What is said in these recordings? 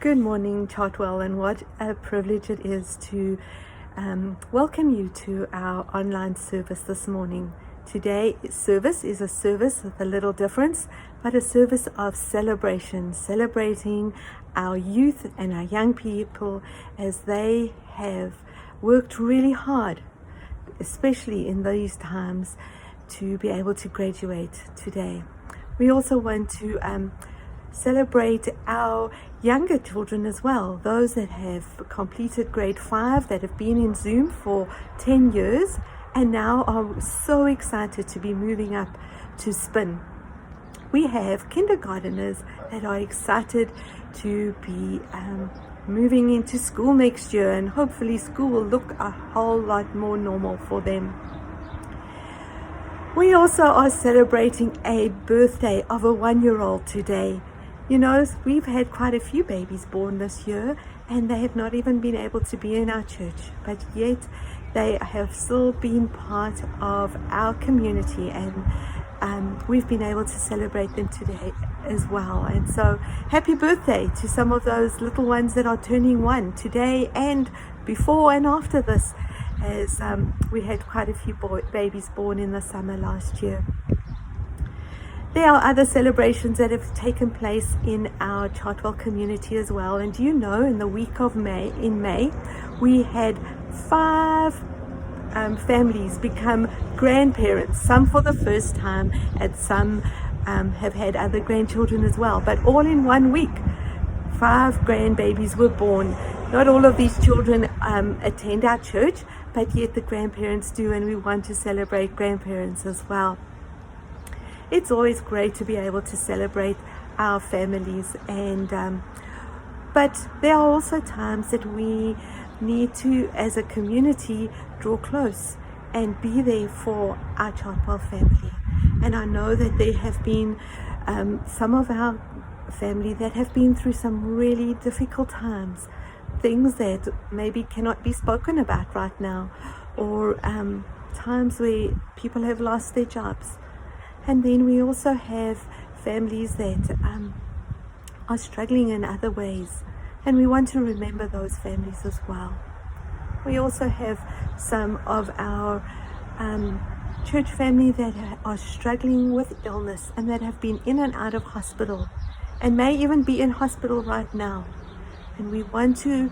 Good morning, Chartwell, and what a privilege it is to welcome you to our online service this morning. Today's service is a service with a little difference, but a service of celebration, celebrating our youth and our young people as they have worked really hard, especially in these times, to be able to graduate today. We also want to celebrate our younger children as well, those that have completed grade 5, that have been in Zoom for 10 years and now are so excited to be moving up to Spin. We have kindergarteners that are excited to be moving into school next year, and hopefully school will look a whole lot more normal for them. We also are celebrating a birthday of a 1-year-old today. You know, we've had quite a few babies born this year, and they have not even been able to be in our church, but yet they have still been part of our community, and we've been able to celebrate them today as well. And so happy birthday to some of those little ones that are turning 1 today and before and after this, as we had quite a few babies born in the summer last year. There are other celebrations that have taken place in our Chartwell community as well. And do you know, in the week of May, we had 5 families become grandparents, some for the first time, and some have had other grandchildren as well. But all in 1 week, 5 grandbabies were born. Not all of these children attend our church, but yet the grandparents do, and we want to celebrate grandparents as well. It's always great to be able to celebrate our families, and but there are also times that we need to, as a community, draw close and be there for our Chartwell family. And I know that there have been some of our family that have been through some really difficult times, things that maybe cannot be spoken about right now, or times where people have lost their jobs. And then we also have families that are struggling in other ways, and we want to remember those families as well. We also have some of our church family that are struggling with illness and that have been in and out of hospital and may even be in hospital right now. And we want to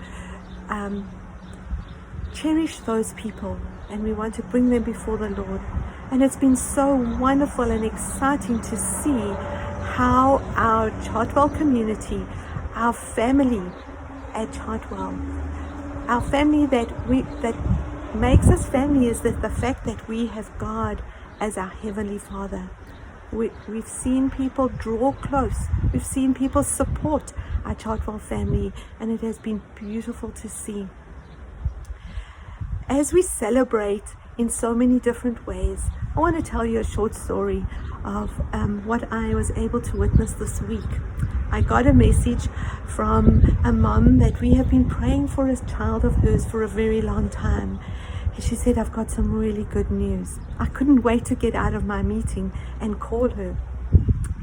cherish those people, and we want to bring them before the Lord. And it's been so wonderful and exciting to see how our Chartwell community, our family at Chartwell, our family that makes us family, is that the fact that we have God as our Heavenly Father. We've seen people draw close. We've seen people support our Chartwell family, and it has been beautiful to see. As we celebrate in so many different ways, I want to tell you a short story of what I was able to witness this week. I got a message from a mom that we have been praying for a child of hers for a very long time. And she said, "I've got some really good news." I couldn't wait to get out of my meeting and call her.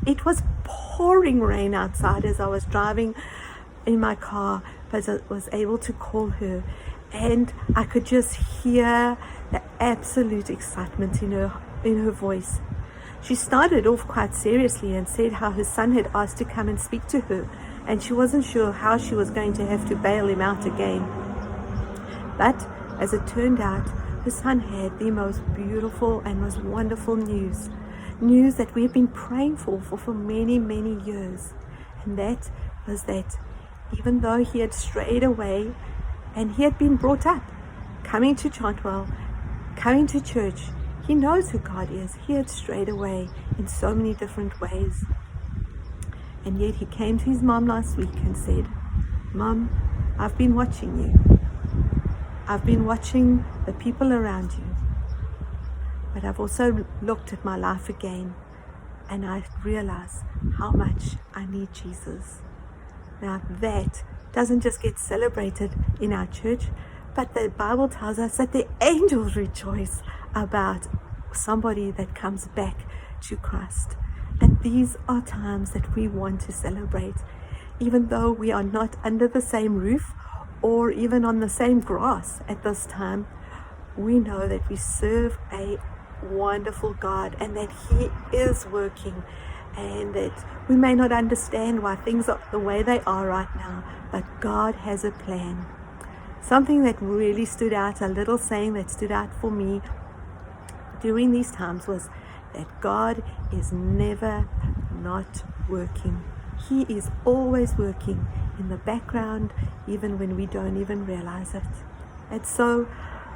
It was pouring rain outside as I was driving in my car, but I was able to call her. And I could just hear the absolute excitement in her voice. She started off quite seriously and said how her son had asked to come and speak to her, and she wasn't sure how she was going to have to bail him out again. But as it turned out, her son had the most beautiful and most wonderful news that we have been praying for many, many years. And that was that even though he had strayed away, and he had been brought up, coming to Chartwell, coming to church, he knows who God is. He had strayed away in so many different ways. And yet he came to his mom last week and said, "Mom, I've been watching you. I've been watching the people around you. But I've also looked at my life again, and I realize how much I need Jesus." Now that doesn't just get celebrated in our church, but the Bible tells us that the angels rejoice about somebody that comes back to Christ. And these are times that we want to celebrate. even though we are not under the same roof or even on the same grass at this time, we know that we serve a wonderful God and that He is working, and that we may not understand why things are the way they are right now, but God has a plan. Something that really stood out, a little saying that stood out for me during these times, was that God is never not working. He is always working in the background, even when we don't even realize it. And so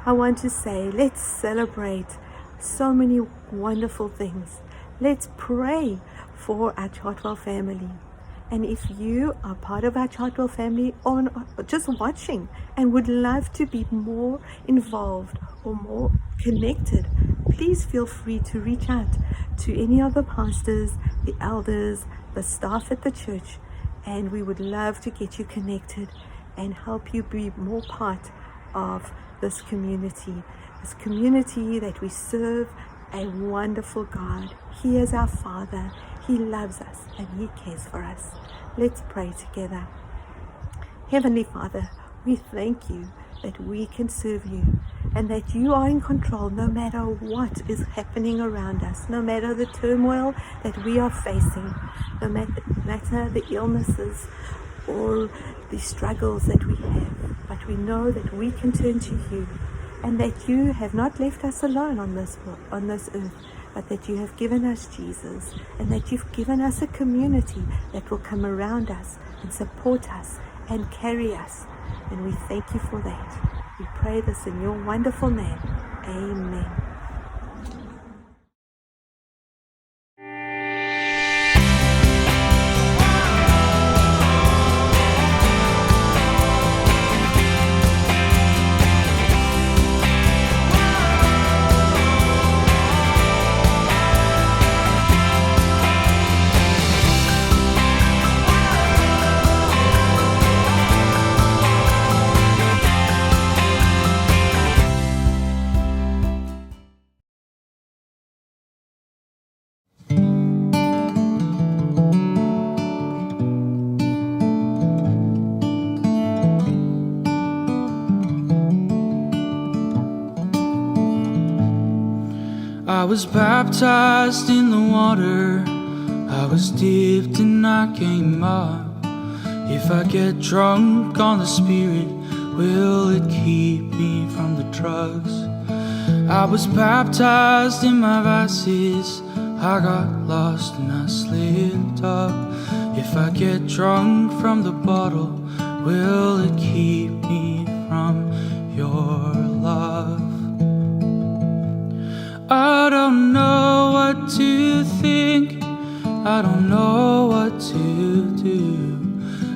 I want to say, let's celebrate so many wonderful things. Let's pray for our Chartwell family. And if you are part of our Chartwell family or just watching and would love to be more involved or more connected, please feel free to reach out to any of the pastors, the elders, the staff at the church, and we would love to get you connected and help you be more part of this community that we serve a wonderful God. He is our Father. He loves us and He cares for us. Let's pray together. Heavenly Father, we thank You that we can serve You and that You are in control no matter what is happening around us, no matter the turmoil that we are facing, no matter the illnesses or the struggles that we have. But we know that we can turn to You, and that You have not left us alone on this earth, but that You have given us Jesus, and that You've given us a community that will come around us and support us and carry us. And we thank You for that. We pray this in Your wonderful name. Amen. I was baptized in the water, I was dipped and I came up. If I get drunk on the Spirit, will it keep me from the drugs? I was baptized in my vices, I got lost and I slipped up. If I get drunk from the bottle, will it keep me from Your love? I don't know what to think, I don't know what to do.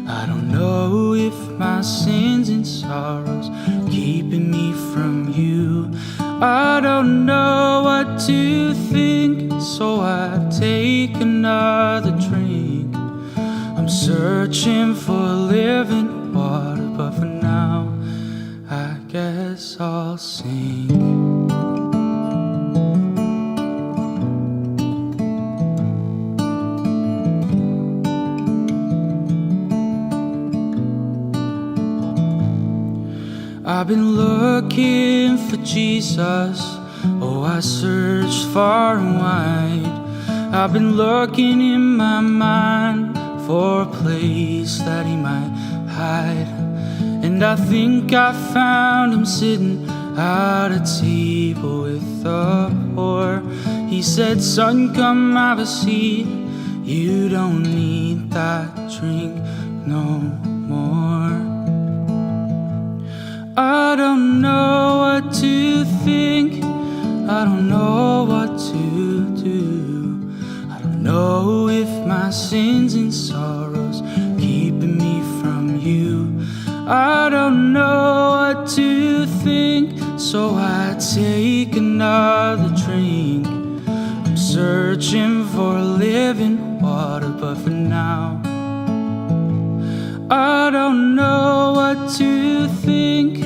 I don't know if my sins and sorrows are keeping me from You. I don't know what to think, so I take another drink. I'm searching for living water, but for now I guess I'll sing. I've been looking for Jesus, oh I searched far and wide. I've been looking in my mind for a place that He might hide. And I think I found Him sitting at a table with the poor. He said, son, come have a seat, you don't need that drink no more. I don't know what to think, I don't know what to do. I don't know if my sins and sorrows are keeping me from You. I don't know what to think, so I take another drink. I'm searching for living water, but for now I don't know what to think,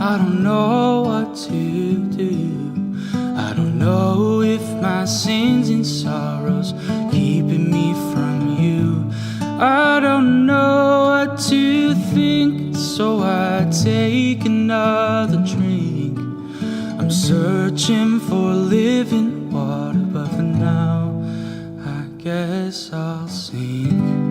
I don't know what to do. I don't know if my sins and sorrows are keeping me from You. I don't know take another drink. I'm searching for living water, but for now, I guess I'll sing.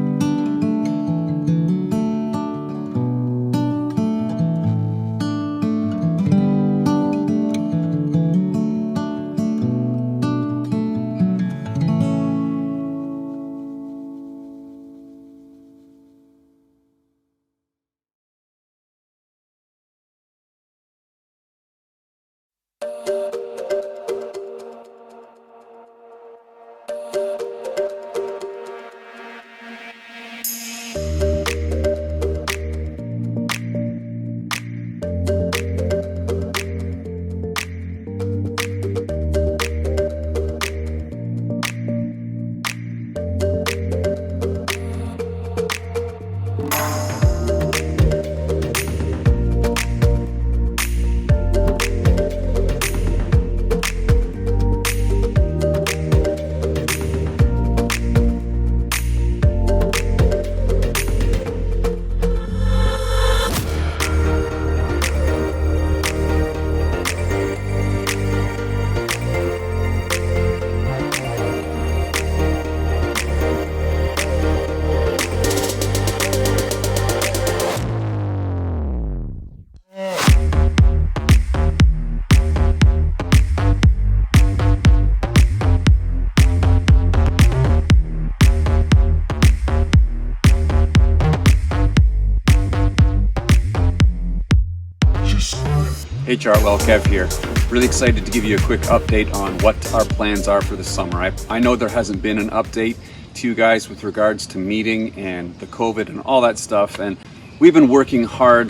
Hey Chartwell, Kev here. Really excited to give you a quick update on what our plans are for the summer. I know there hasn't been an update to you guys with regards to meeting and the COVID and all that stuff, and we've been working hard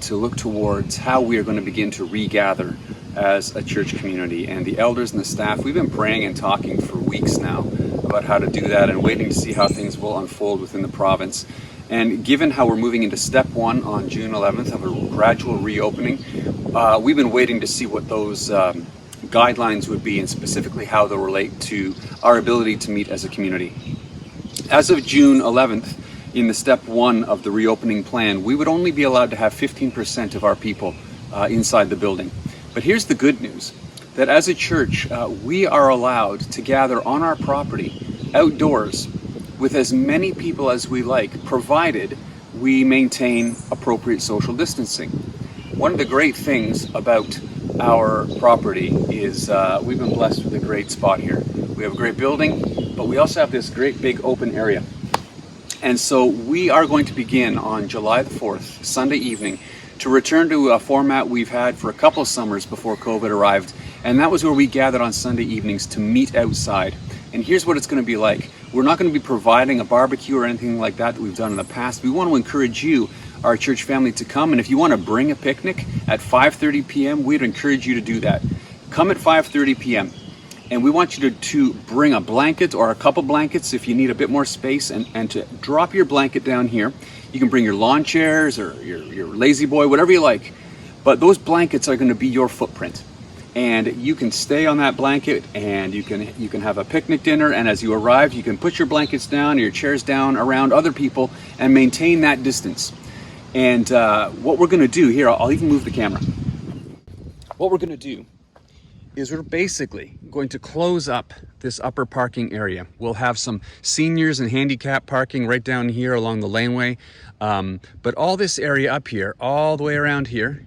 to look towards how we are going to begin to regather as a church community. And the elders and the staff, we've been praying and talking for weeks now about how to do that and waiting to see how things will unfold within the province. And given how we're moving into step 1 on June 11th of a gradual reopening, we've been waiting to see what those guidelines would be and specifically how they'll relate to our ability to meet as a community. As of June 11th, in the step 1 of the reopening plan, we would only be allowed to have 15% of our people inside the building. But here's the good news, that as a church, we are allowed to gather on our property outdoors with as many people as we like, provided we maintain appropriate social distancing. One of the great things about our property is we've been blessed with a great spot here. We have a great building, but we also have this great big open area. And so we are going to begin on July the 4th, Sunday evening, to return to a format we've had for a couple of summers before COVID arrived. And that was where we gathered on Sunday evenings to meet outside. And here's what it's going to be like. We're not going to be providing a barbecue or anything like that we've done in the past. We want to encourage you, our church family, to come. And if you want to bring a picnic at 5:30 p.m., we'd encourage you to do that. Come at 5:30 p.m. And we want you to bring a blanket or a couple blankets if you need a bit more space, and to drop your blanket down here. You can bring your lawn chairs or your lazy boy, whatever you like. But those blankets are going to be your footprint. And you can stay on that blanket, and you can have a picnic dinner, and as you arrive, you can put your blankets down, your chairs down around other people, and maintain that distance. And what we're going to do here, I'll even move the camera. What we're going to do is we're basically going to close up this upper parking area. We'll have some seniors and handicap parking right down here along the laneway. But all this area up here, all the way around here,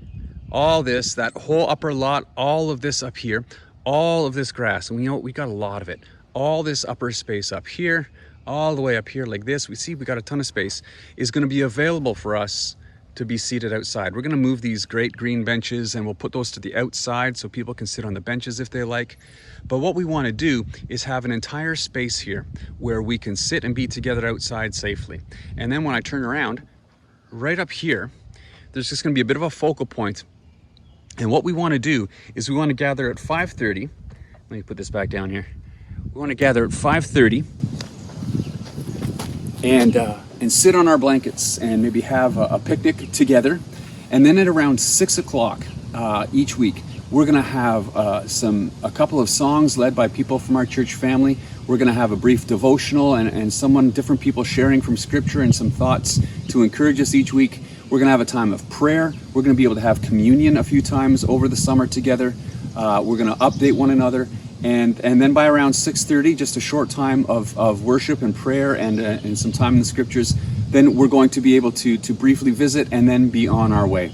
all this, that whole upper lot, all of this up here, all of this grass, and we got a lot of it. All this upper space up here, all the way up here like this, we got a ton of space, is going to be available for us to be seated outside. We're going to move these great green benches and we'll put those to the outside so people can sit on the benches if they like. But what we want to do is have an entire space here where we can sit and be together outside safely. And then when I turn around, right up here, there's just going to be a bit of a focal point. And what we want to do is we want to gather at 5:30. Let me put this back down here. We want to gather at 5:30 and sit on our blankets and maybe have a picnic together. And then at around 6 o'clock each week, we're going to have a couple of songs led by people from our church family. We're going to have a brief devotional and different people sharing from scripture and some thoughts to encourage us each week. We're going to have a time of prayer. We're going to be able to have communion a few times over the summer together. We're going to update one another. And then by around 6:30, just a short time of worship and prayer and some time in the scriptures, then we're going to be able to briefly visit and then be on our way.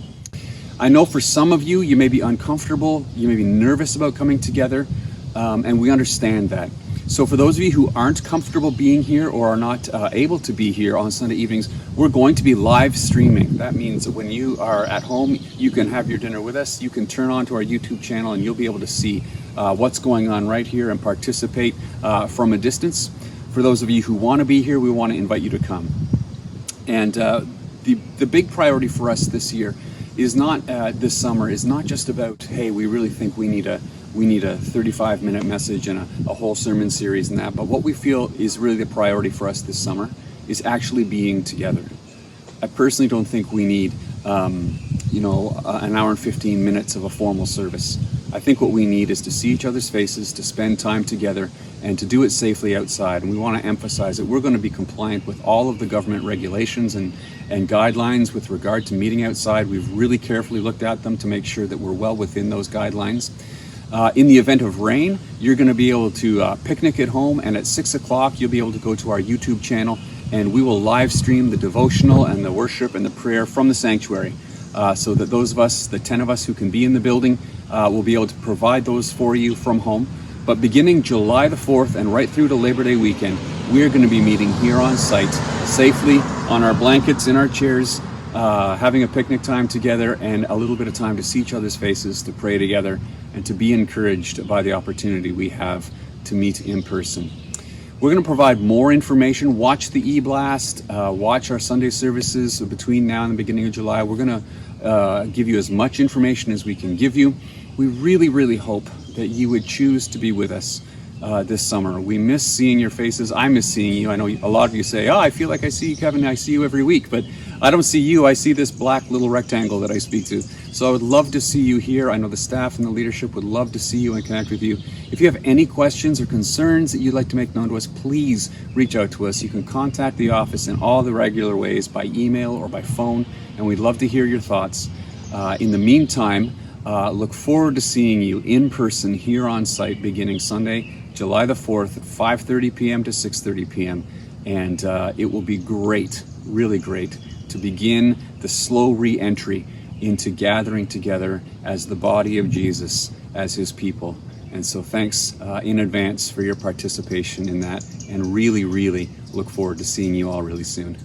I know for some of you, you may be uncomfortable, you may be nervous about coming together, and we understand that. So for those of you who aren't comfortable being here or are not able to be here on Sunday evenings, we're going to be live streaming. That means that when you are at home, you can have your dinner with us, you can turn on to our YouTube channel and you'll be able to see what's going on right here and participate from a distance. For those of you who want to be here, we want to invite you to come. And the big priority for us this year is not this summer is not just about, hey, we really think we need a 35-minute message and a whole sermon series and that, but what we feel is really the priority for us this summer is actually being together. I personally don't think we need an hour and 15 minutes of a formal service. I think what we need is to see each other's faces, to spend time together, and to do it safely outside. And we want to emphasize that we're going to be compliant with all of the government regulations and guidelines with regard to meeting outside. We've really carefully looked at them to make sure that we're well within those guidelines. In the event of rain, you're going to be able to picnic at home, and at 6 o'clock you'll be able to go to our YouTube channel and we will live stream the devotional and the worship and the prayer from the sanctuary, so that those of us, the 10 of us who can be in the building, will be able to provide those for you from home. But beginning July the 4th and right through to Labor Day weekend, we're going to be meeting here on site safely on our blankets, in our chairs, having a picnic time together and a little bit of time to see each other's faces, to pray together, and to be encouraged by the opportunity we have to meet in person. We're going to provide more information. Watch the e-blast, watch our Sunday services between now and the beginning of July. We're going to give you as much information as we can give you. We really, really hope that you would choose to be with us this summer. We miss seeing your faces. I miss seeing you. I know a lot of you say, oh, I feel like I see you, Kevin. I see you every week, but I don't see you. I see this black little rectangle that I speak to. So I would love to see you here. I know the staff and the leadership would love to see you and connect with you. If you have any questions or concerns that you'd like to make known to us, please reach out to us. You can contact the office in all the regular ways, by email or by phone, and we'd love to hear your thoughts. In the meantime, look forward to seeing you in person here on site beginning Sunday, July the 4th at 5:30 p.m. to 6:30 p.m. And it will be great, really great, to begin the slow re-entry into gathering together as the body of Jesus, as his people. And so thanks in advance for your participation in that, and really, really look forward to seeing you all really soon.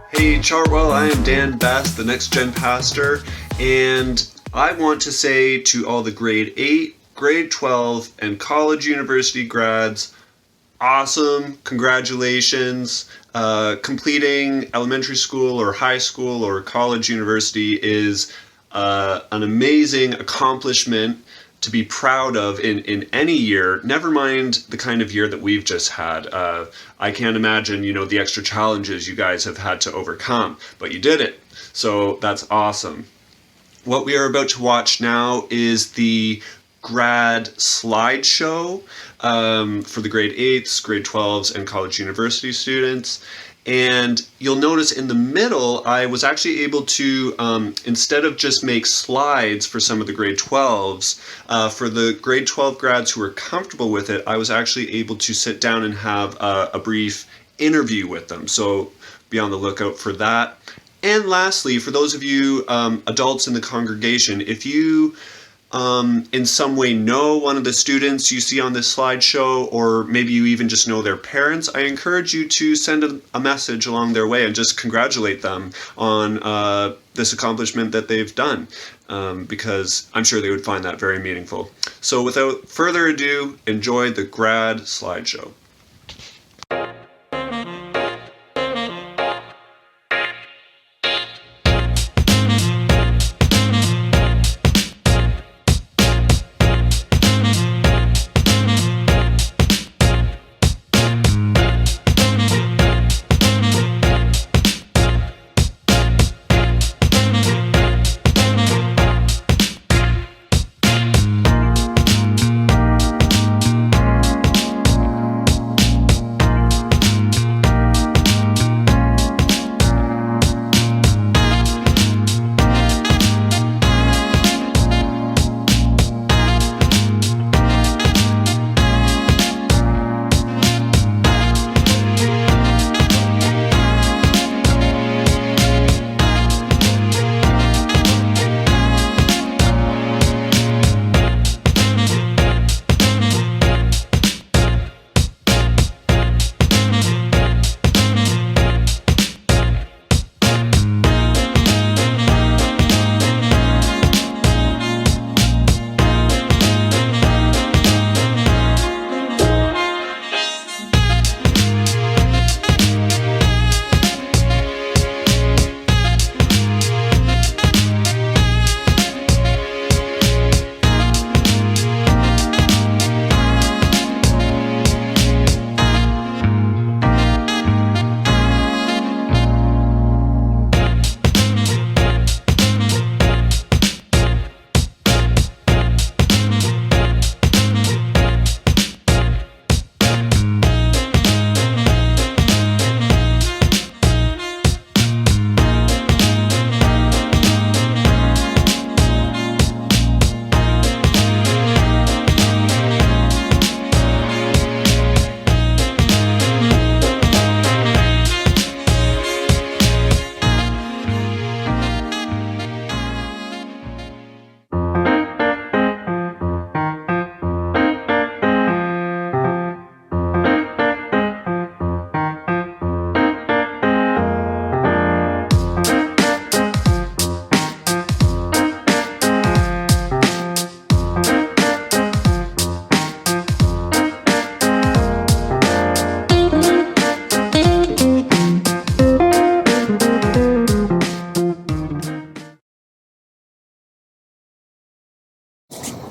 Hey Chartwell, I am Dan Best, the Next Gen Pastor, and I want to say to all the grade 8, grade 12, and college university grads, awesome, congratulations. Completing elementary school or high school or college university is an amazing accomplishment to be proud of in any year, never mind the kind of year that we've just had. I can't imagine, the extra challenges you guys have had to overcome, but you did it. So that's awesome. What we are about to watch now is the grad slideshow for the grade 8s, grade 12s, and college university students. And you'll notice in the middle, I was actually able to, instead of just make slides for some of the grade 12s, for the grade 12 grads who are comfortable with it, I was actually able to sit down and have a brief interview with them. So be on the lookout for that. And lastly, for those of you adults in the congregation, if you in some way know one of the students you see on this slideshow, or maybe you even just know their parents, I encourage you to send a message along their way and just congratulate them on this accomplishment that they've done, because I'm sure they would find that very meaningful. So without further ado, enjoy the grad slideshow.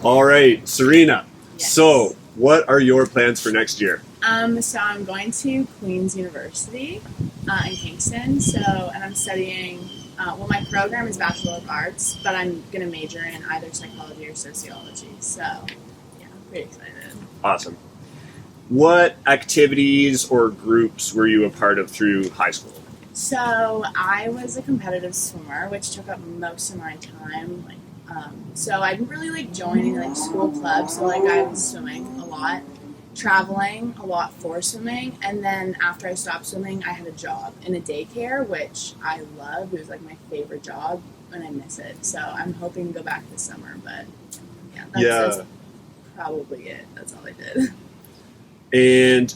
All right, Serena. Yes. So, what are your plans for next year? So I'm going to Queen's University in Kingston. And I'm studying. Well, my program is Bachelor of Arts, but I'm gonna major in either psychology or sociology. So, yeah, I'm pretty excited. Awesome. What activities or groups were you a part of through high school? So I was a competitive swimmer, which took up most of my time. So I didn't really like joining like school clubs. So like I was swimming a lot, traveling a lot for swimming, and then after I stopped swimming, I had a job in a daycare, which I loved. It was like my favorite job, and I miss it. So I'm hoping to go back this summer. But that's probably it. That's all I did. And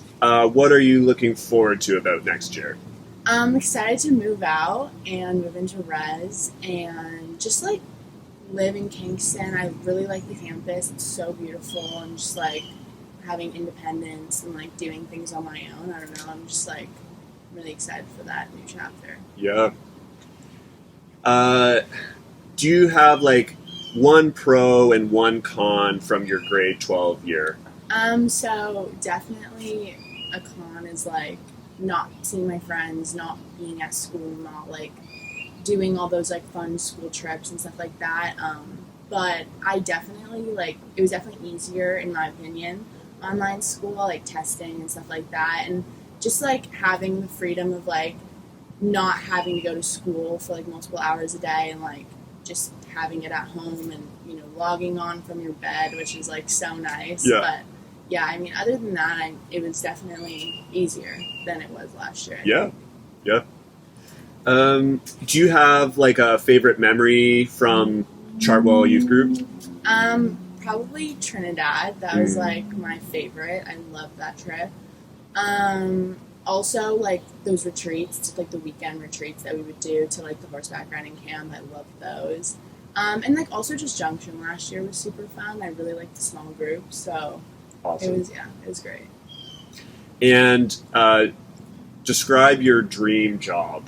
what are you looking forward to about next year? I'm excited to move out and move into res and just like live in Kingston. I really like the campus. It's so beautiful, and just like having independence and like doing things on my own. I don't know. I'm just like really excited for that new chapter. Yeah. Do you have like one pro and one con from your grade 12 year? So definitely a con is like not seeing my friends, not being at school, not like doing all those like fun school trips and stuff like that. But I definitely like, it was definitely easier in my opinion, online school, like testing and stuff like that. And just like having the freedom of like not having to go to school for like multiple hours a day and like just having it at home and, you know, logging on from your bed, which is like so nice. Yeah. But yeah, I mean, other than that, it was definitely easier than it was last year. Yeah. Yeah. Do you have like a favorite memory from Chartwell Youth Group? Probably Trinidad. That was like my favorite. I loved that trip. Also like those retreats, like the weekend retreats that we would do to like the horseback riding camp. I loved those. And like also just Junction last year was super fun. I really liked the small group, so Awesome. it was great. And describe your dream job.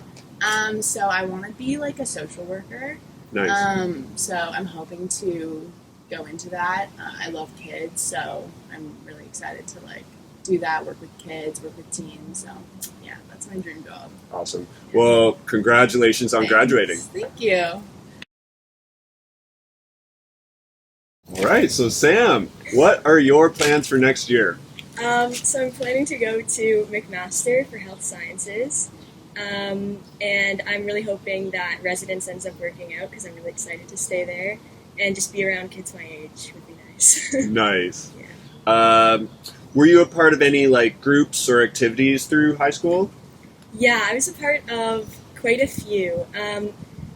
So I want to be like a social worker. Nice. So I'm hoping to go into that. I love kids, so I'm really excited to like do that, work with kids, work with teens. So yeah, that's my dream job. Awesome. Well, congratulations on graduating. Thank you. All right, so Sam, what are your plans for next year? So I'm planning to go to McMaster for health sciences. And I'm really hoping that residence ends up working out because I'm really excited to stay there and just be around kids my age would be nice. Nice. Yeah. Were you a part of any like groups or activities through high school? Yeah, I was a part of quite a few.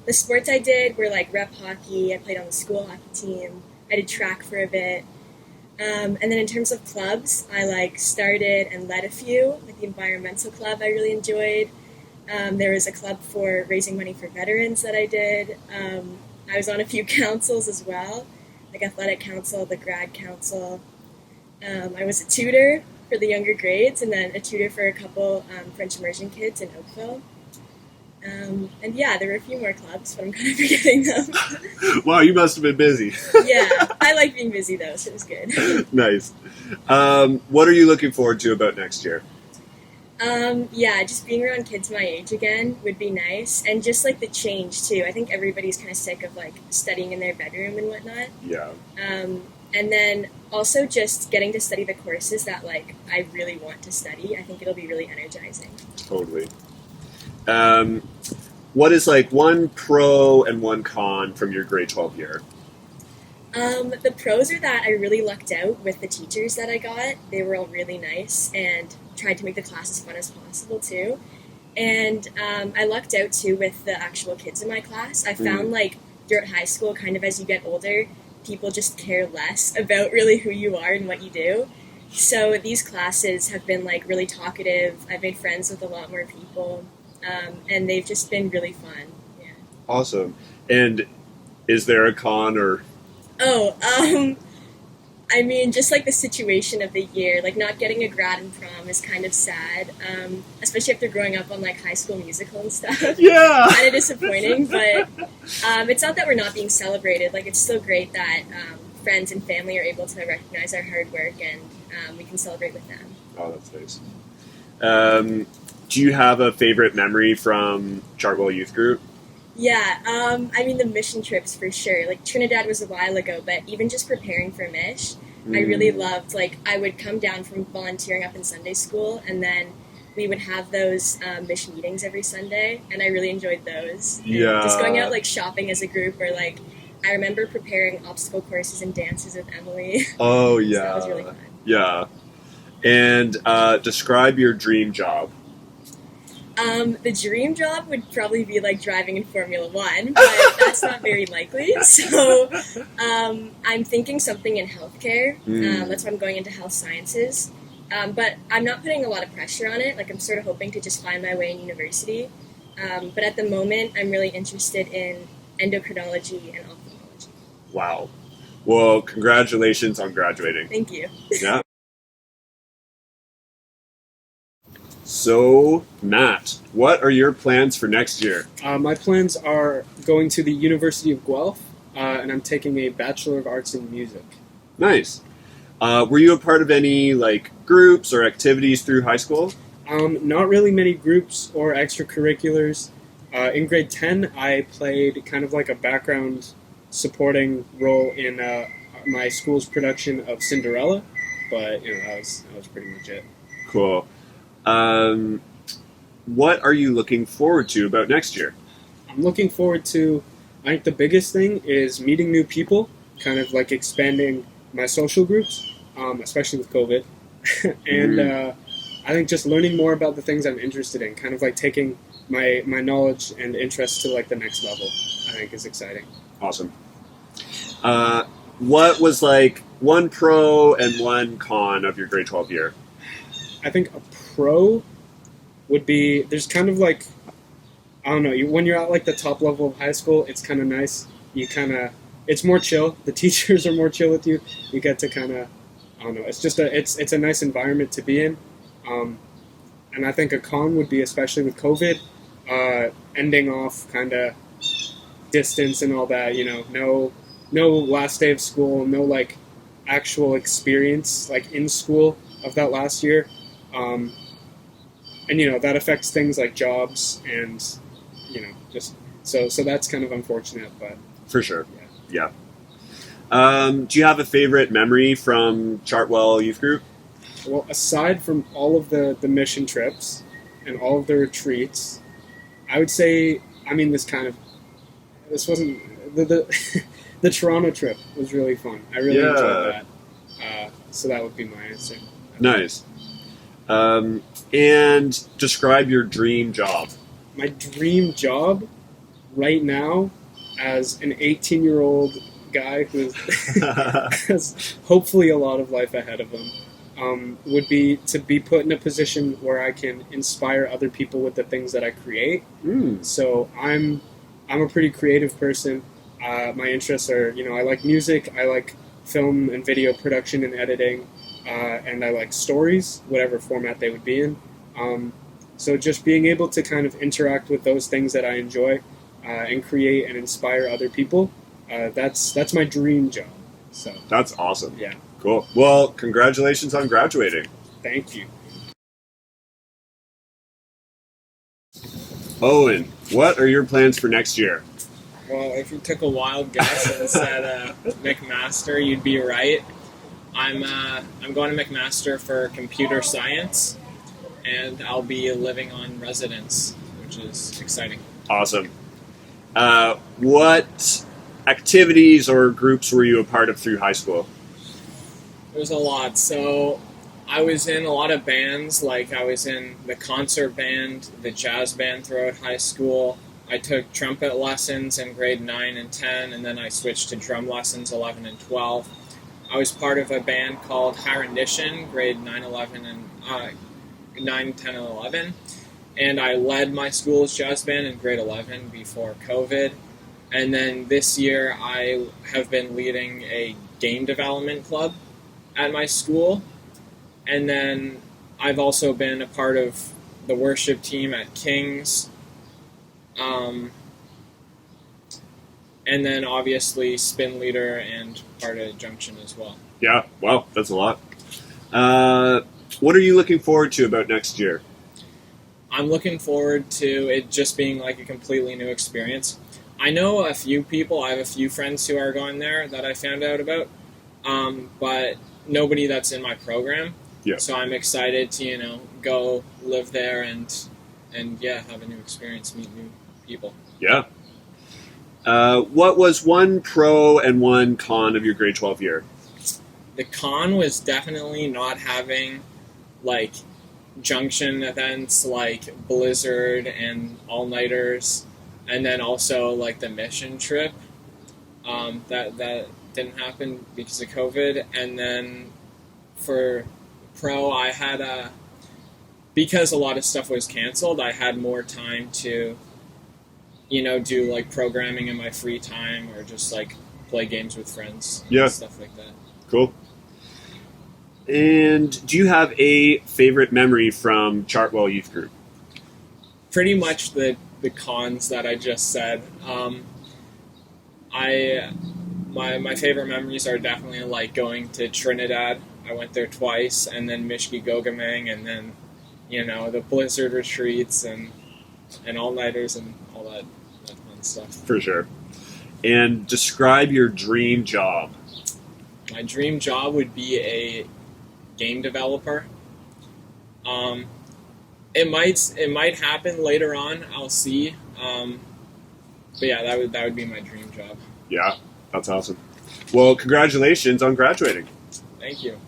The sports I did were like rep hockey. I played on the school hockey team. I did track for a bit. And then in terms of clubs, I like started and led a few, like the environmental club I really enjoyed. There was a club for raising money for veterans that I did. I was on a few councils as well, like athletic council, the grad council. I was a tutor for the younger grades and then a tutor for a couple French immersion kids in Oakville. And yeah, there were a few more clubs, but I'm kind of forgetting them. Wow, you must have been busy. Yeah, I like being busy though, so it was good. Nice. What are you looking forward to about next year? Yeah, just being around kids my age again would be nice, and just like the change too. I think everybody's kind of sick of like studying in their bedroom and whatnot. Yeah. And then also just getting to study the courses that like I really want to study. I think it'll be really energizing. Totally. What is like one pro and one con from your grade 12 year? The pros are that I really lucked out with the teachers that I got. They were all really nice and tried to make the class as fun as possible too. And I lucked out too with the actual kids in my class. I found like throughout high school, kind of as you get older, people just care less about really who you are and what you do. So these classes have been like really talkative. I've made friends with a lot more people, and they've just been really fun. Yeah. Awesome. And is there a con or? I mean, just like the situation of the year, like not getting a grad and prom is kind of sad, especially after growing up on like High School Musical and stuff. Yeah. Kind of disappointing, but it's not that we're not being celebrated. Like it's still great that friends and family are able to recognize our hard work, and we can celebrate with them. Oh, that's nice. Do you have a favorite memory from Chartwell Youth Group? Yeah, I mean, the mission trips for sure. Like, Trinidad was a while ago, but even just preparing for Mish, I really loved, like, I would come down from volunteering up in Sunday school, and then we would have those Mish meetings every Sunday, and I really enjoyed those. And Yeah. just going out, like, shopping as a group, or, like, I remember preparing obstacle courses and dances with Emily. Oh, So yeah. that was really fun. Yeah. And describe your dream job. The dream job would probably be like driving in Formula One, but that's not very likely. So I'm thinking something in healthcare. That's why I'm going into health sciences. But I'm not putting a lot of pressure on it. Like, I'm sort of hoping to just find my way in university. But at the moment, I'm really interested in endocrinology and ophthalmology. Wow. Well, congratulations on graduating. Thank you. Yeah. So, Matt, what are your plans for next year? My plans are going to the University of Guelph, and I'm taking a Bachelor of Arts in Music. Nice. Were you a part of any like groups or activities through high school? Not really many groups or extracurriculars. In grade 10, I played kind of like a background supporting role in my school's production of Cinderella, but that was pretty much it. Cool. What are you looking forward to about next year? I'm looking forward to, I think the biggest thing is meeting new people, kind of like expanding my social groups, especially with COVID. And I think just learning more about the things I'm interested in, kind of like taking my knowledge and interest to like the next level, I think is exciting. Awesome. What was like one pro and one con of your grade 12 year? I think a pro would be, there's kind of like, I don't know, when you're at like the top level of high school, it's kind of nice. It's more chill. The teachers are more chill with you. You get to kind of, I don't know, it's just it's a nice environment to be in. And I think a con would be, especially with COVID, ending off kind of distance and all that, no last day of school, no like actual experience like in school of that last year. And that affects things like jobs and just so that's kind of unfortunate, but For sure. Yeah. Do you have a favorite memory from Chartwell Youth Group? Well, aside from all of the mission trips and all of the retreats, I would say, this wasn't the Toronto trip was really fun. I really enjoyed that. So that would be my answer. Nice. And describe your dream job. My dream job right now, as an 18-year-old guy who has hopefully a lot of life ahead of him, would be to be put in a position where I can inspire other people with the things that I create. So I'm a pretty creative person. My interests are, I like music, I like film and video production and editing, and I like stories, whatever format they would be in. So just being able to kind of interact with those things that I enjoy and create and inspire other people, that's my dream job. So That's awesome. yeah, Cool. Well, congratulations on graduating. thank you. Owen, what are your plans for next year? Well, if you took a wild guess and said McMaster, you'd be right. I'm going to McMaster for computer science, and I'll be living on residence, which is exciting. Awesome. What activities or groups were you a part of through high school? There's a lot. So I was in a lot of bands, like I was in the concert band, the jazz band throughout high school. I took trumpet lessons in grade 9 and 10, and then I switched to drum lessons 11 and 12. I was part of a band called Harendition, grade 9, 11, and 9, 10, and 11. And I led my school's jazz band in grade 11 before COVID. And then this year I have been leading a game development club at my school. And then I've also been a part of the worship team at King's. and then obviously spin leader and part of Junction as well. Yeah, wow, that's a lot. What are you looking forward to about next year? I'm looking forward to it just being like a completely new experience. I know a few people, I have a few friends who are going there that I found out about, but nobody that's in my program. Yeah. So I'm excited to, go live there and yeah, have a new experience, meet new people. Yeah. What was one pro and one con of your grade 12 year? The con was definitely not having like Junction events like Blizzard and all-nighters, and then also like the mission trip. That didn't happen because of COVID. And then for pro, I had because a lot of stuff was canceled, I had more time to do like programming in my free time or just like play games with friends and stuff like that. Cool. And do you have a favorite memory from Chartwell Youth Group? Pretty much the cons that I just said. My favorite memories are definitely like going to Trinidad. I went there twice, and then Mishki Gogamang, and then the Blizzard retreats and all-nighters and all that fun stuff. For sure. And describe your dream job. My dream job would be a game developer. It might happen later on. I'll see. But yeah, that would be my dream job. Yeah, that's awesome. Well, congratulations on graduating. Thank you.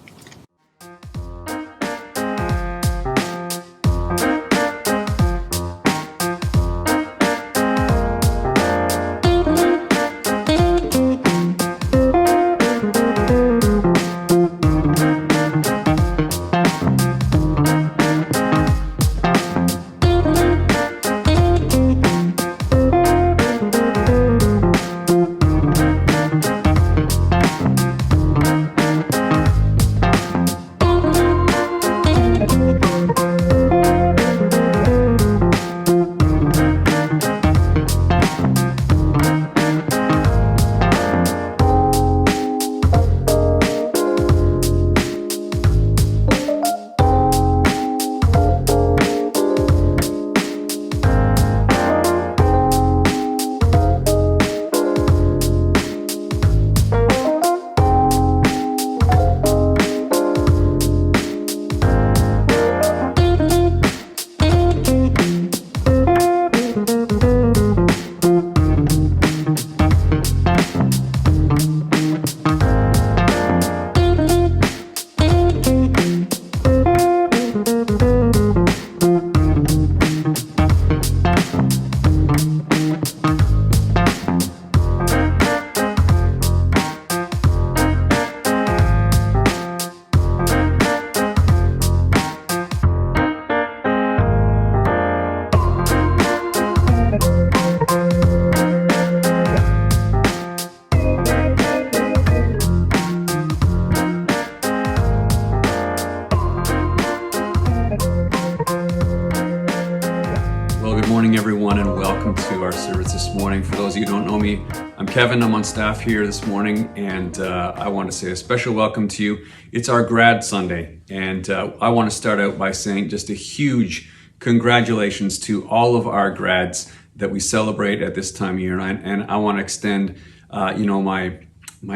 everyone, and welcome to our service this morning. For those of you who don't know me, I'm Kevin. I'm on staff here this morning, and I want to say a special welcome to you. It's our Grad Sunday, and I want to start out by saying just a huge congratulations to all of our grads that we celebrate at this time of year. And I want to extend, my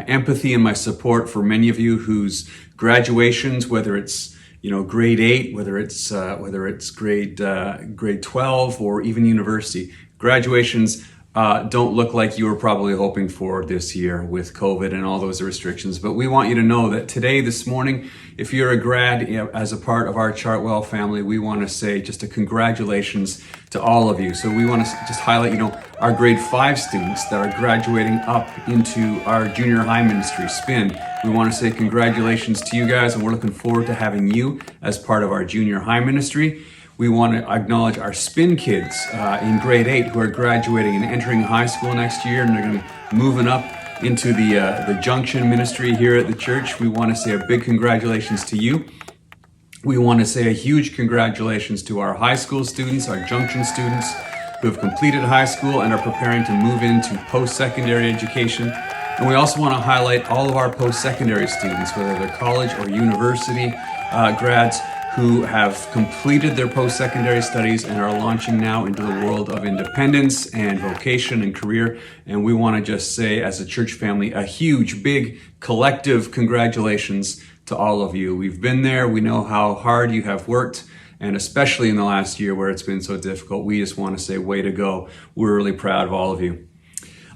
empathy and my support for many of you whose graduations, whether it's grade 8, whether it's grade 12 or even university, graduations don't look like you were probably hoping for this year with COVID and all those restrictions. But we want you to know that today, this morning, if you're a grad as a part of our Chartwell family, we want to say just a congratulations to all of you. So we want to just highlight, our grade 5 students that are graduating up into our junior high ministry, SPIN. We want to say congratulations to you guys, and we're looking forward to having you as part of our junior high ministry. We want to acknowledge our SPIN kids in grade 8 who are graduating and entering high school next year, and they're going to be moving up into the Junction ministry here at the church. We want to say a big congratulations to you. We want to say a huge congratulations to our high school students, our Junction students, who have completed high school and are preparing to move into post-secondary education. And we also want to highlight all of our post-secondary students, whether they're college or university grads, who have completed their post-secondary studies and are launching now into the world of independence and vocation and career. And we want to just say, as a church family, a huge, big, collective congratulations to all of you. We've been there. We know how hard you have worked, and especially in the last year where it's been so difficult, we just want to say, way to go. We're really proud of all of you.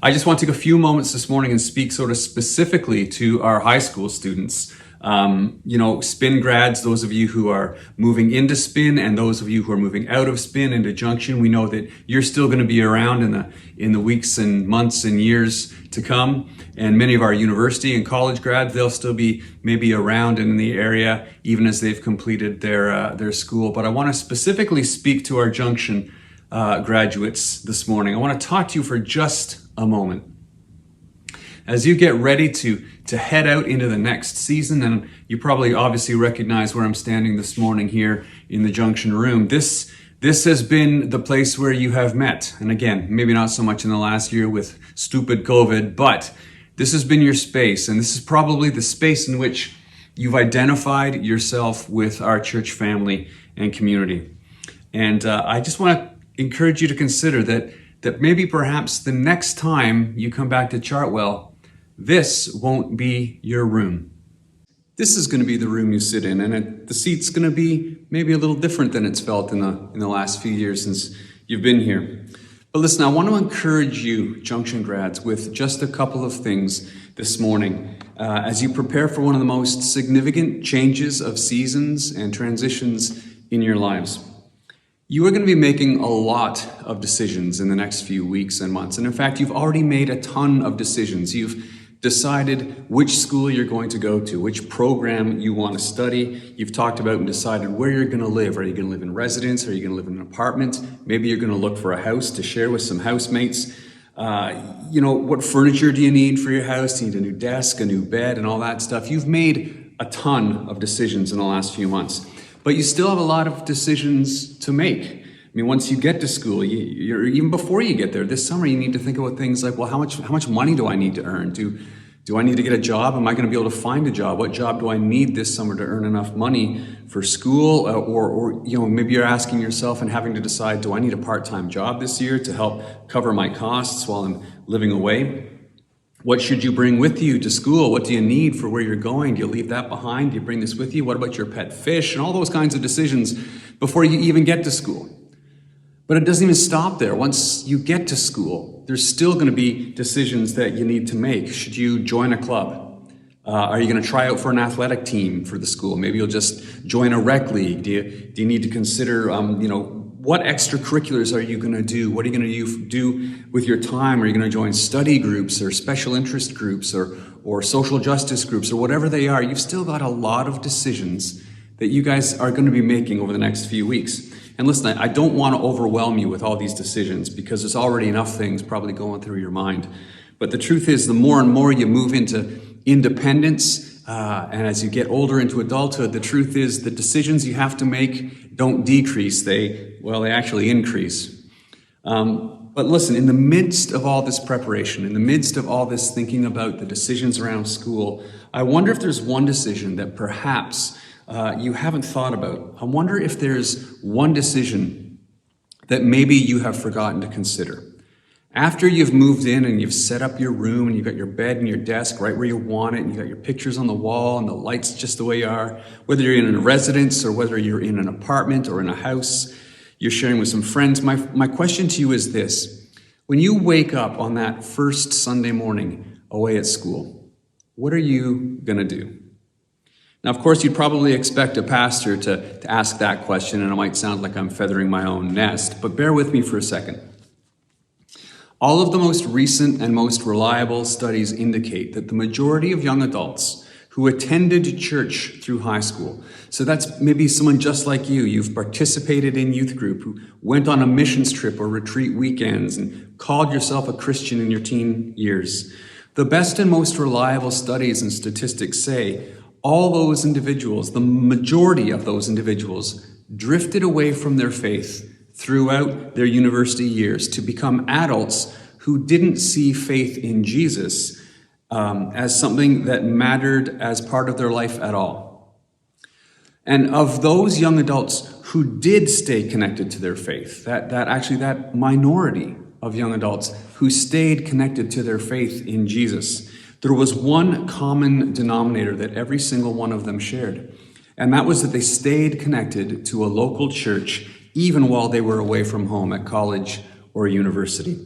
I just want to take a few moments this morning and speak sort of specifically to our high school students. Spin grads, those of you who are moving into spin and those of you who are moving out of spin into junction, we know that you're still going to be around in the weeks and months and years to come. And many of our university and college grads, they'll still be maybe around in the area even as they've completed their school. But I want to specifically speak to our junction graduates this morning. I want to talk to you for just a moment. As you get ready to head out into the next season, and you probably obviously recognize where I'm standing this morning here in the junction room, this has been the place where you have met. And again, maybe not so much in the last year with stupid COVID, but this has been your space, and this is probably the space in which you've identified yourself with our church family and community. And I just want to encourage you to consider that maybe perhaps the next time you come back to Chartwell, this won't be your room. This is going to be the room you sit in, and the seat's going to be maybe a little different than it's felt in the last few years since you've been here. But listen, I want to encourage you, Junction grads, with just a couple of things this morning as you prepare for one of the most significant changes of seasons and transitions in your lives. You are going to be making a lot of decisions in the next few weeks and months. And in fact, you've already made a ton of decisions. You've decided which school you're going to go to, which program you want to study. You've talked about and decided where you're going to live. Are you going to live in residence? Are you going to live in an apartment? Maybe you're going to look for a house to share with some housemates. What furniture do you need for your house? Do you need a new desk, a new bed, and all that stuff? You've made a ton of decisions in the last few months, but you still have a lot of decisions to make. I mean, once you get to school, even before you get there, this summer, you need to think about things like, well, how much money do I need to earn? Do I need to get a job? Am I going to be able to find a job? What job do I need this summer to earn enough money for school? Or maybe you're asking yourself and having to decide, do I need a part-time job this year to help cover my costs while I'm living away? What should you bring with you to school? What do you need for where you're going? Do you leave that behind? Do you bring this with you? What about your pet fish? And all those kinds of decisions before you even get to school. But it doesn't even stop there. Once you get to school, there's still going to be decisions that you need to make. Should you join a club? Are you going to try out for an athletic team for the school? Maybe you'll just join a rec league. Do you need to consider, what extracurriculars are you going to do? What are you going to do with your time? Are you going to join study groups or special interest groups or social justice groups or whatever they are? You've still got a lot of decisions that you guys are going to be making over the next few weeks. And listen, I don't want to overwhelm you with all these decisions because there's already enough things probably going through your mind. But the truth is, the more and more you move into independence, and as you get older into adulthood, the truth is the decisions you have to make don't decrease, they actually increase. But listen, in the midst of all this preparation, in the midst of all this thinking about the decisions around school, I wonder if there's one decision that perhaps you haven't thought about. I wonder if there's one decision that maybe you have forgotten to consider. After you've moved in and you've set up your room and you've got your bed and your desk right where you want it and you've got your pictures on the wall and the lights just the way you are, whether you're in a residence or whether you're in an apartment or in a house, you're sharing with some friends. My question to you is this. When you wake up on that first Sunday morning away at school, what are you going to do? Now, of course, you'd probably expect a pastor to ask that question, and it might sound like I'm feathering my own nest, but bear with me for a second. All of the most recent and most reliable studies indicate that the majority of young adults who attended church through high school, so that's maybe someone just like you, you've participated in youth group, who went on a missions trip or retreat weekends and called yourself a Christian in your teen years. The best and most reliable studies and statistics say all those individuals, the majority of those individuals, drifted away from their faith throughout their university years to become adults who didn't see faith in Jesus as something that mattered as part of their life at all. And of those young adults who did stay connected to their faith, that minority of young adults who stayed connected to their faith in Jesus, there was one common denominator that every single one of them shared. And that was that they stayed connected to a local church even while they were away from home at college or university.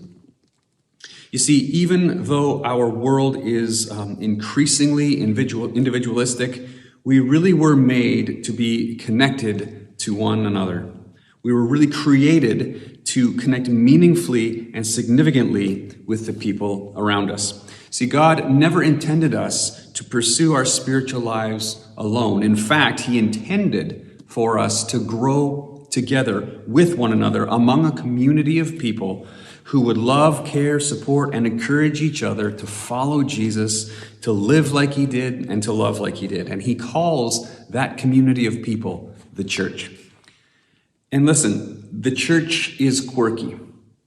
You see, even though our world is increasingly individualistic, we really were made to be connected to one another. We were really created to connect meaningfully and significantly with the people around us. See, God never intended us to pursue our spiritual lives alone. In fact, He intended for us to grow together with one another among a community of people who would love, care, support, and encourage each other to follow Jesus, to live like He did, and to love like He did. And He calls that community of people the church. And listen, the church is quirky.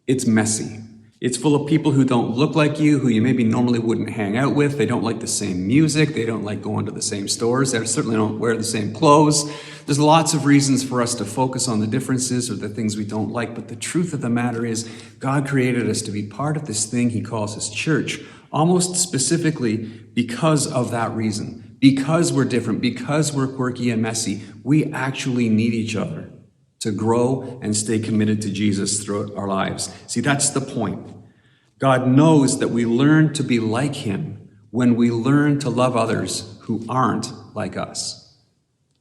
It's messy. It's full of people who don't look like you, who you maybe normally wouldn't hang out with. They don't like the same music. They don't like going to the same stores. They certainly don't wear the same clothes. There's lots of reasons for us to focus on the differences or the things we don't like. But the truth of the matter is, God created us to be part of this thing He calls His church, almost specifically because of that reason. Because we're different, because we're quirky and messy, we actually need each other to grow and stay committed to Jesus throughout our lives. See, that's the point. God knows that we learn to be like Him when we learn to love others who aren't like us.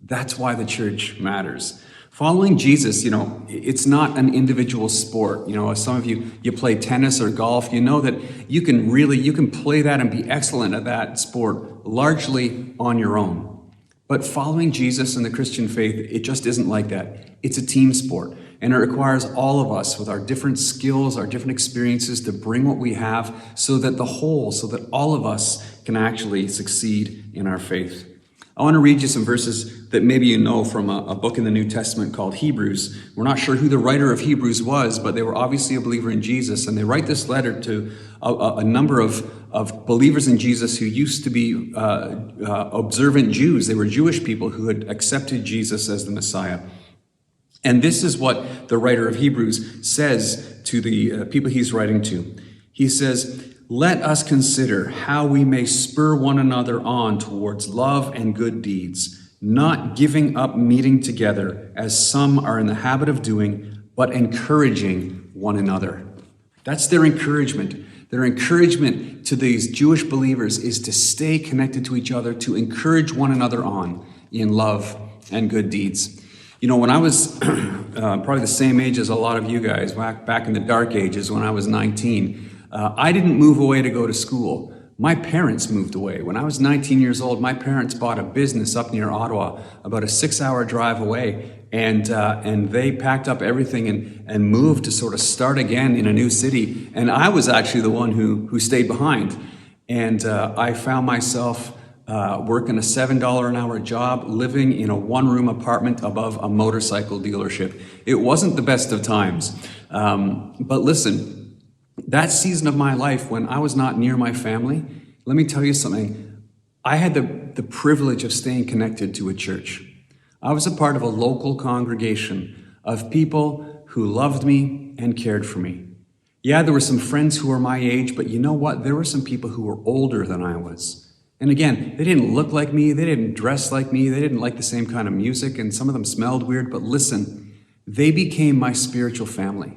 That's why the church matters. Following Jesus, it's not an individual sport. As some of you play tennis or golf, you know that you can play that and be excellent at that sport largely on your own. But following Jesus and the Christian faith, it just isn't like that. It's a team sport, and it requires all of us with our different skills, our different experiences to bring what we have so that all of us can actually succeed in our faith. I want to read you some verses that maybe you know from a book in the New Testament called Hebrews. We're not sure who the writer of Hebrews was, but they were obviously a believer in Jesus, and they write this letter to a number of believers in Jesus who used to be observant Jews. They were Jewish people who had accepted Jesus as the Messiah. And this is what the writer of Hebrews says to the people he's writing to. He says, "Let us consider how we may spur one another on towards love and good deeds, not giving up meeting together as some are in the habit of doing, but encouraging one another." That's their encouragement. Their encouragement to these Jewish believers is to stay connected to each other, to encourage one another on in love and good deeds. When I was probably the same age as a lot of you guys, back in the dark ages when I was 19, I didn't move away to go to school. My parents moved away. When I was 19 years old, my parents bought a business up near Ottawa, about a 6-hour drive away, and they packed up everything and moved to sort of start again in a new city. And I was actually the one who stayed behind. And I found myself working a $7 an hour job, living in a one-room apartment above a motorcycle dealership. It wasn't the best of times. But listen, that season of my life when I was not near my family, let me tell you something. I had the privilege of staying connected to a church. I was a part of a local congregation of people who loved me and cared for me. Yeah, there were some friends who were my age, but you know what? There were some people who were older than I was. And again, they didn't look like me, they didn't dress like me, they didn't like the same kind of music, and some of them smelled weird, but listen, they became my spiritual family.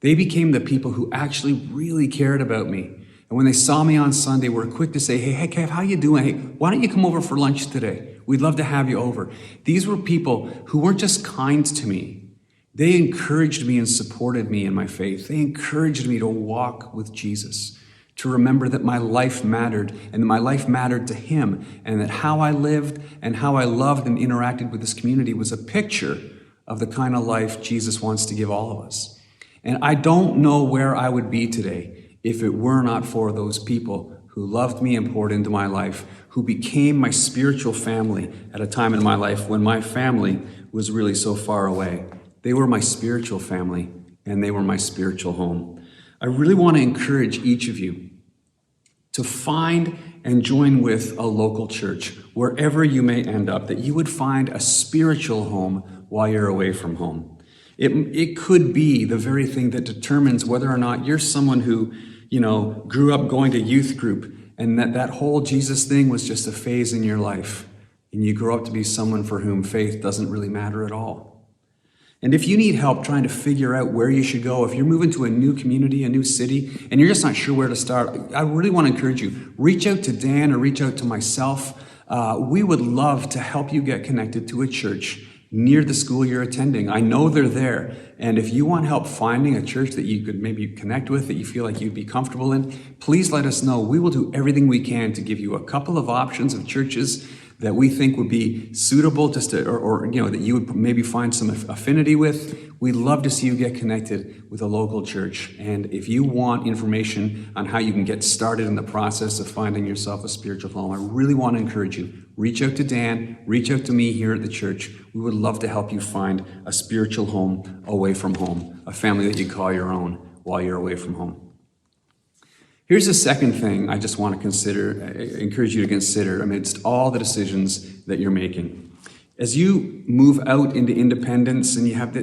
They became the people who actually really cared about me. And when they saw me on Sunday, were quick to say, hey, Kev, how you doing? Hey, why don't you come over for lunch today? We'd love to have you over. These were people who weren't just kind to me. They encouraged me and supported me in my faith. They encouraged me to walk with Jesus, to remember that my life mattered and that my life mattered to Him, and that how I lived and how I loved and interacted with this community was a picture of the kind of life Jesus wants to give all of us. And I don't know where I would be today if it were not for those people who loved me and poured into my life, who became my spiritual family at a time in my life when my family was really so far away. They were my spiritual family, and they were my spiritual home. I really want to encourage each of you to find and join with a local church, wherever you may end up, that you would find a spiritual home while you're away from home. It could be the very thing that determines whether or not you're someone who, grew up going to youth group, and that whole Jesus thing was just a phase in your life, and you grow up to be someone for whom faith doesn't really matter at all. And if you need help trying to figure out where you should go, if you're moving to a new community, a new city, and you're just not sure where to start, I really want to encourage you, reach out to Dan or reach out to myself. We would love to help you get connected to a church near the school you're attending. I know they're there. And if you want help finding a church that you could maybe connect with, that you feel like you'd be comfortable in, please let us know. We will do everything we can to give you a couple of options of churches that we think would be suitable, that you would maybe find some affinity with. We'd love to see you get connected with a local church. And if you want information on how you can get started in the process of finding yourself a spiritual home, I really want to encourage you. Reach out to Dan, reach out to me here at the church. We would love to help you find a spiritual home away from home, a family that you call your own while you're away from home. Here's the second thing I just want to encourage you to consider amidst all the decisions that you're making. As you move out into independence and you have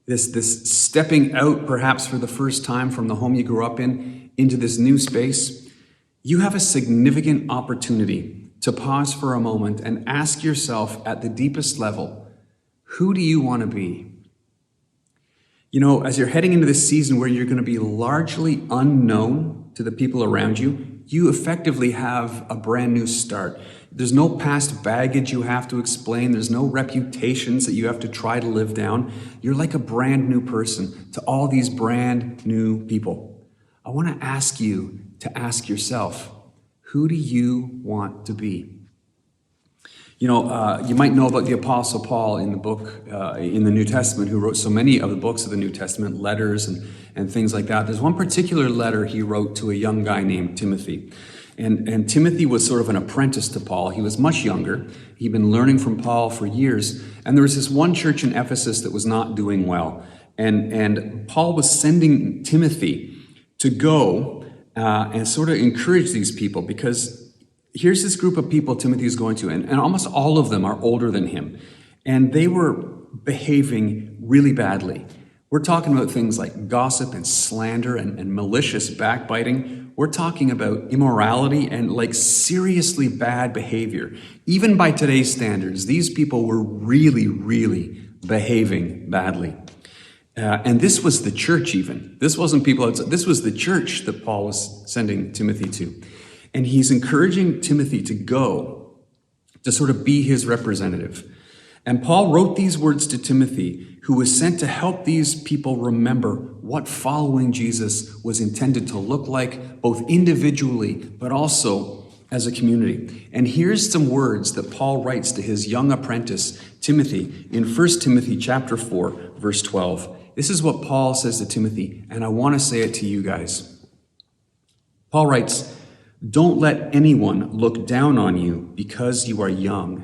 this stepping out perhaps for the first time from the home you grew up in into this new space, you have a significant opportunity to pause for a moment and ask yourself at the deepest level, who do you want to be? As you're heading into this season where you're going to be largely unknown to the people around you, you effectively have a brand new start. There's no past baggage you have to explain. There's no reputations that you have to try to live down. You're like a brand new person to all these brand new people. I want to ask you to ask yourself, who do you want to be? You might know about the Apostle Paul in the book, in the New Testament, who wrote so many of the books of the New Testament, letters and things like that. There's one particular letter he wrote to a young guy named Timothy. And Timothy was sort of an apprentice to Paul. He was much younger. He'd been learning from Paul for years. And there was this one church in Ephesus that was not doing well. And Paul was sending Timothy to go and sort of encourage these people, because here's this group of people Timothy is going to, and almost all of them are older than him. And they were behaving really badly. We're talking about things like gossip and slander and malicious backbiting. We're talking about immorality and like seriously bad behavior. Even by today's standards, these people were really, really behaving badly. And this was the church even. This wasn't people outside. This was the church that Paul was sending Timothy to. And he's encouraging Timothy to go, to sort of be his representative. And Paul wrote these words to Timothy, who was sent to help these people remember what following Jesus was intended to look like, both individually, but also as a community. And here's some words that Paul writes to his young apprentice, Timothy, in 1 Timothy chapter 4, verse 12. This is what Paul says to Timothy, and I want to say it to you guys. Paul writes, "Don't let anyone look down on you because you are young,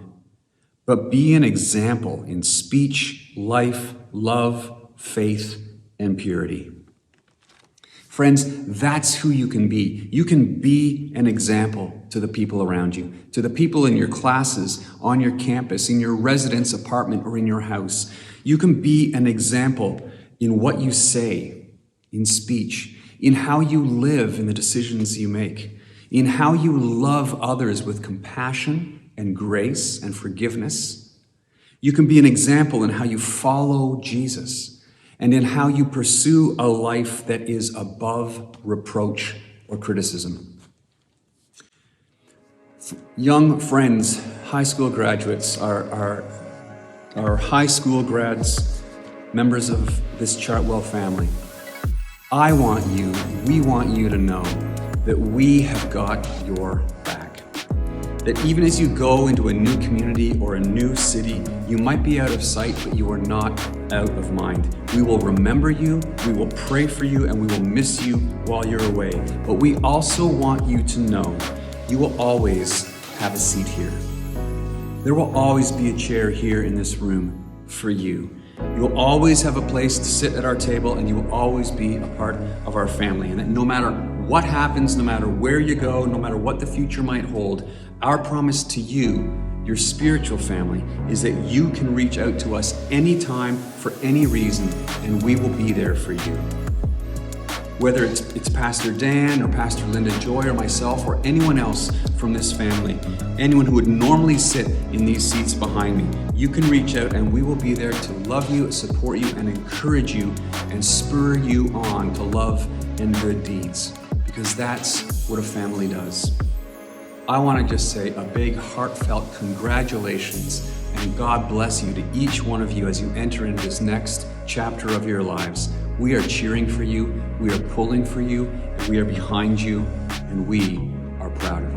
but be an example in speech, life, love, faith, and purity." Friends, that's who you can be. You can be an example to the people around you, to the people in your classes, on your campus, in your residence apartment, or in your house. You can be an example in what you say, in speech, in how you live, in the decisions you make, in how you love others with compassion and grace and forgiveness. You can be an example in how you follow Jesus and in how you pursue a life that is above reproach or criticism. Young friends, high school graduates, our high school grads, members of this Chartwell family, we want you to know that we have got your back. That even as you go into a new community or a new city, you might be out of sight, but you are not out of mind. We will remember you, we will pray for you, and we will miss you while you're away. But we also want you to know you will always have a seat here. There will always be a chair here in this room for you. You will always have a place to sit at our table, and you will always be a part of our family. And that no matter what happens, no matter where you go, no matter what the future might hold, our promise to you, your spiritual family, is that you can reach out to us anytime for any reason, and we will be there for you. Whether it's Pastor Dan or Pastor Linda Joy or myself or anyone else from this family, anyone who would normally sit in these seats behind me, you can reach out and we will be there to love you, support you, and encourage you and spur you on to love and good deeds, because that's what a family does. I want to just say a big heartfelt congratulations and God bless you to each one of you as you enter into this next chapter of your lives. We are cheering for you, we are pulling for you, and we are behind you, and we are proud of you.